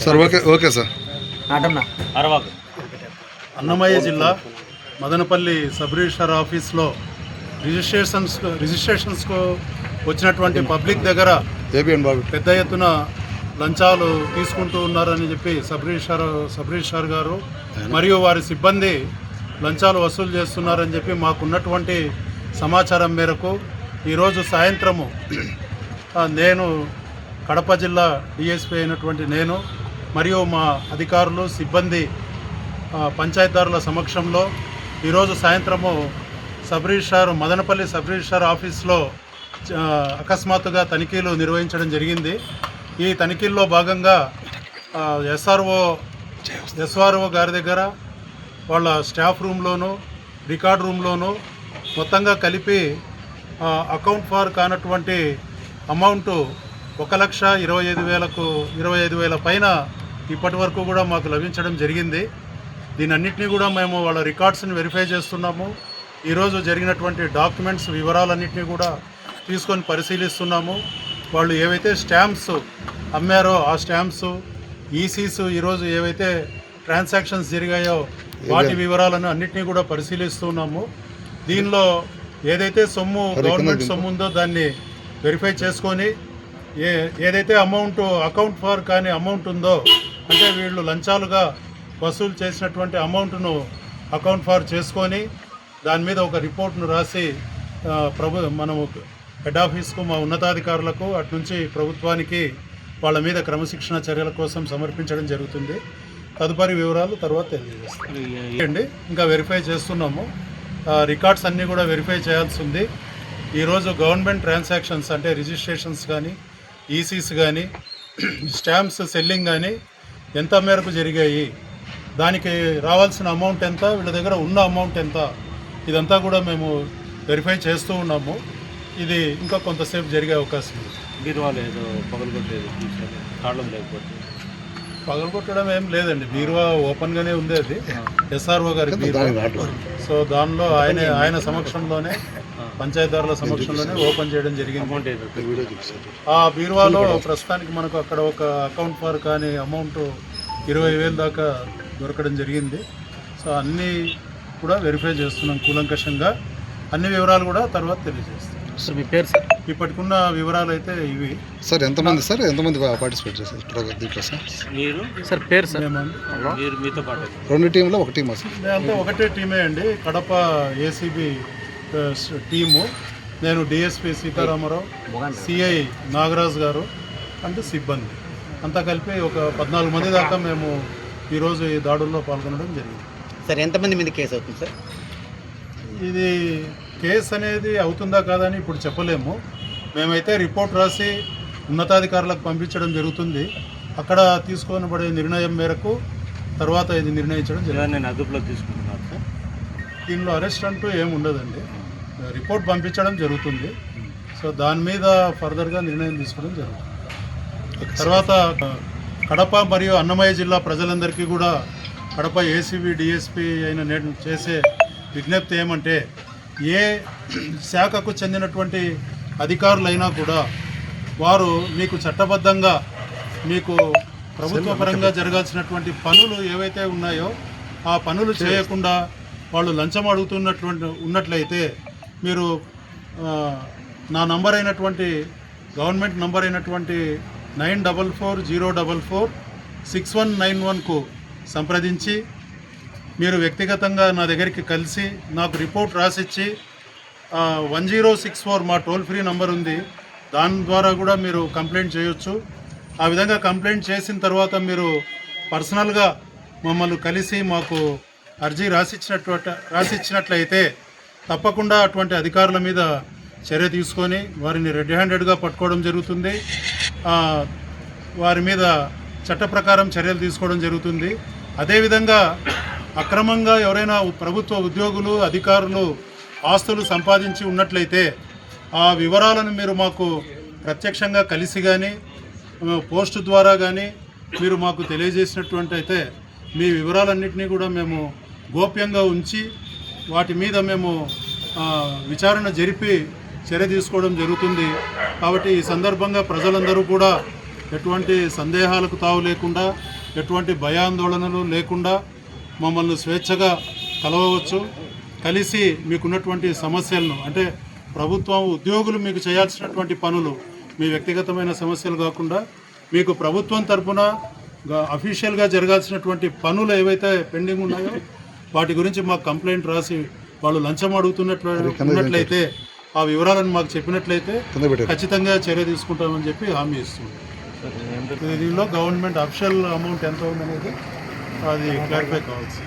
Sir okay sir. Annamayya జిల్లా Madanapalle sub registrar ఆఫీస్లో రిజిస్ట్రేషన్స్కు వచ్చినటువంటి పబ్లిక్ దగ్గర పెద్ద ఎత్తున లంచాలు తీసుకుంటూ ఉన్నారని చెప్పి సబ్ రిజిస్ట్రార్ గారు మరియు వారి సిబ్బంది లంచాలు వసూలు చేస్తున్నారని చెప్పి మాకున్నటువంటి సమాచారం మేరకు ఈరోజు సాయంత్రము నేను కడప జిల్లా డిఎస్పీ అయినటువంటి నేను మరియు మా అధికారులు సిబ్బంది పంచాయతీదారుల సమక్షంలో ఈరోజు సాయంత్రము మదనపల్లి సబ్ రిజిస్ట్రార్ ఆఫీస్లో అకస్మాత్తుగా తనిఖీలు నిర్వహించడం జరిగింది. ఈ తనిఖీల్లో భాగంగా ఎస్ఆర్ఓ గారి దగ్గర వాళ్ళ స్టాఫ్ రూమ్లోను రికార్డ్ రూమ్లోను మొత్తంగా కలిపి అకౌంట్ ఫార్ కానటువంటి అమౌంట్ 1,25,000 పైన ఇప్పటి వరకు కూడా మాకు లభించడం జరిగింది. దీనన్నింటినీ కూడా మేము వాళ్ళ రికార్డ్స్ని వెరిఫై చేస్తున్నాము. ఈరోజు జరిగినటువంటి డాక్యుమెంట్స్ వివరాలన్నింటినీ కూడా తీసుకొని పరిశీలిస్తున్నాము. వాళ్ళు ఏవైతే స్టాంప్స్ అమ్మారో ఆ స్టాంప్స్ ఈసీస్ ఈరోజు ఏవైతే ట్రాన్సాక్షన్స్ జరిగాయో వాటి వివరాలను అన్నింటినీ కూడా పరిశీలిస్తున్నాము. దీనిలో ఏదైతే గవర్నమెంట్ సొమ్ము ఉందో దాన్ని వెరిఫై చేసుకొని ఏదైతే అకౌంట్ ఫార్ కానీ అమౌంట్ ఉందో అంటే వీళ్ళు లంచాలుగా వసూలు చేసినటువంటి అమౌంట్ను అకౌంట్ ఫార్ చేసుకొని దాని మీద ఒక రిపోర్ట్ను రాసి మనము హెడ్ ఆఫీస్కు మా ఉన్నతాధికారులకు అట్నుంచి ప్రభుత్వానికి వాళ్ళ మీద క్రమశిక్షణ చర్యల కోసం సమర్పించడం జరుగుతుంది. తదుపరి వివరాలు తర్వాత తెలియజేస్తాం. ఇంకా వెరిఫై చేస్తున్నాము. రికార్డ్స్ అన్నీ కూడా వెరిఫై చేయాల్సి ఉంది. ఈరోజు గవర్నమెంట్ ట్రాన్సాక్షన్స్ అంటే రిజిస్ట్రేషన్స్ కానీ ఈసీస్ కానీ స్టాంప్స్ సెల్లింగ్ కానీ ఎంత మేరకు జరిగాయి, దానికి రావాల్సిన అమౌంట్ ఎంత, వీళ్ళ దగ్గర ఉన్న అమౌంట్ ఎంత, ఇదంతా కూడా మేము వెరిఫై చేస్తూ ఉన్నాము. ఇది ఇంకా కొంతసేపు జరిగే అవకాశం ఉంది. బీరువాలు ఏదో పగలగొట్టడం ఏం లేదండి, బీరువా ఓపెన్గానే ఉంది. అది ఎస్ఆర్ఓ గారి బీరువా. సో దానిలో ఆయన సమక్షంలోనే పంచాయతీదారుల సమక్షంలోనే ఓపెన్ చేయడం జరిగింది. ఆ బీరువాలో ప్రస్తుతానికి మనకు అక్కడ ఒక అకౌంట్ ఫార్ కానీ అమౌంట్ 20,000 దాకా దొరకడం జరిగింది. సో అన్నీ కూడా వెరిఫై చేస్తున్నాం కూలంకషంగా. అన్ని వివరాలు కూడా తర్వాత తెలియజేస్తాం. సార్ మీ పేరు సార్? ఇప్పటికున్న వివరాలు అయితే ఇవి సార్. ఎంతమంది పార్టిసిపేట్ చేస్తారు దీంట్లో సార్? మీరు సార్ పేరు సార్? మీరు మీతో పాటు 2 టీంలో ఒక టీమా సార్? అంటే ఒకటే టీమే అండి, కడప ఏసీబీ టీము. నేను డిఎస్పీ సీతారామరావు, సిఐ నాగరాజు గారు అంటే సిబ్బంది అంతా కలిపి ఒక 14 మంది దాకా మేము ఈరోజు ఈ దాడుల్లో పాల్గొనడం జరిగింది. సార్ ఎంతమంది మీద కేసు అవుతుంది సార్? ఇది కేసు అనేది అవుతుందా కాదని ఇప్పుడు చెప్పలేము. మేమైతే రిపోర్ట్ రాసి ఉన్నతాధికారులకు పంపించడం జరుగుతుంది. అక్కడ తీసుకోనబడే నిర్ణయం మేరకు తర్వాత ఇది నిర్ణయించడం జరుగుతుంది. నేను అదుపులో తీసుకుంటున్నాను సార్. దీనిలో అరెస్ట్ అంటూ ఏమి ఉండదండి, రిపోర్ట్ పంపించడం జరుగుతుంది. సో దాని మీద ఫర్దర్గా నిర్ణయం తీసుకోవడం జరుగుతుంది. తర్వాత కడప మరియు అన్నమయ్య జిల్లా ప్రజలందరికీ కూడా కడప ఏసీబీ డిఎస్పీ అయిన నేను చేసే విజ్ఞప్తి ఏమంటే, ఏ శాఖకు చెందినటువంటి అధికారులైనా కూడా వారు మీకు చట్టబద్ధంగా మీకు ప్రభుత్వపరంగా జరగాల్సినటువంటి పనులు ఏవైతే ఉన్నాయో ఆ పనులు చేయకుండా వాళ్ళు లంచం ఉన్నట్లయితే మీరు నా నంబర్ అయినటువంటి గవర్నమెంట్ నంబర్ అయినటువంటి 9440446191కు సంప్రదించి మీరు వ్యక్తిగతంగా నా దగ్గరికి కలిసి నాకు రిపోర్ట్ రాసిచ్చి 1064 మా టోల్ ఫ్రీ నంబర్ ఉంది, దాని ద్వారా కూడా మీరు కంప్లైంట్ చేయొచ్చు. ఆ విధంగా కంప్లైంట్ చేసిన తర్వాత మీరు పర్సనల్గా మమ్మల్ని కలిసి మాకు అర్జీ రాసిచ్చినట్లయితే తప్పకుండా అటువంటి అధికారుల మీద చర్య తీసుకొని వారిని రెడ్ హ్యాండెడ్గా పట్టుకోవడం జరుగుతుంది. వారి మీద చట్ట ప్రకారం చర్యలు తీసుకోవడం జరుగుతుంది. అదేవిధంగా అక్రమంగా ఎవరైనా ప్రభుత్వ ఉద్యోగులు అధికారులు ఆస్తులు సంపాదించి ఉన్నట్లయితే ఆ వివరాలను మీరు మాకు ప్రత్యక్షంగా కలిసి కానీ పోస్టు ద్వారా కానీ మీరు మాకు తెలియజేసినటువంటి అయితే మీ వివరాలన్నింటినీ కూడా మేము గోప్యంగా ఉంచి వాటి మీద మేము విచారణ జరిపి చర్య తీసుకోవడం జరుగుతుంది. కాబట్టి ఈ సందర్భంగా ప్రజలందరూ కూడా ఎటువంటి సందేహాలకు తావు లేకుండా ఎటువంటి భయాందోళనలు లేకుండా మమ్మల్ని స్వేచ్ఛగా కలవవచ్చు. కలిసి మీకున్నటువంటి సమస్యలను అంటే ప్రభుత్వం ఉద్యోగులు మీకు చేయాల్సినటువంటి పనులు మీ వ్యక్తిగతమైన సమస్యలు కాకుండా మీకు ప్రభుత్వం తరఫున అఫీషియల్గా జరగాల్సినటువంటి పనులు ఏవైతే పెండింగ్ ఉన్నాయో వాటి గురించి మాకు కంప్లైంట్ రాసి వాళ్ళు లంచం అడుగుతున్నట్లయితే ఆ వివరాలను మాకు చెప్పినట్లయితే ఖచ్చితంగా చర్య తీసుకుంటామని చెప్పి హామీ ఇస్తుంది. దీనిలో గవర్నమెంట్ అఫిషియల్ అమౌంట్ ఎంత ఉందనేది అది క్లారిఫై కావాల్సి.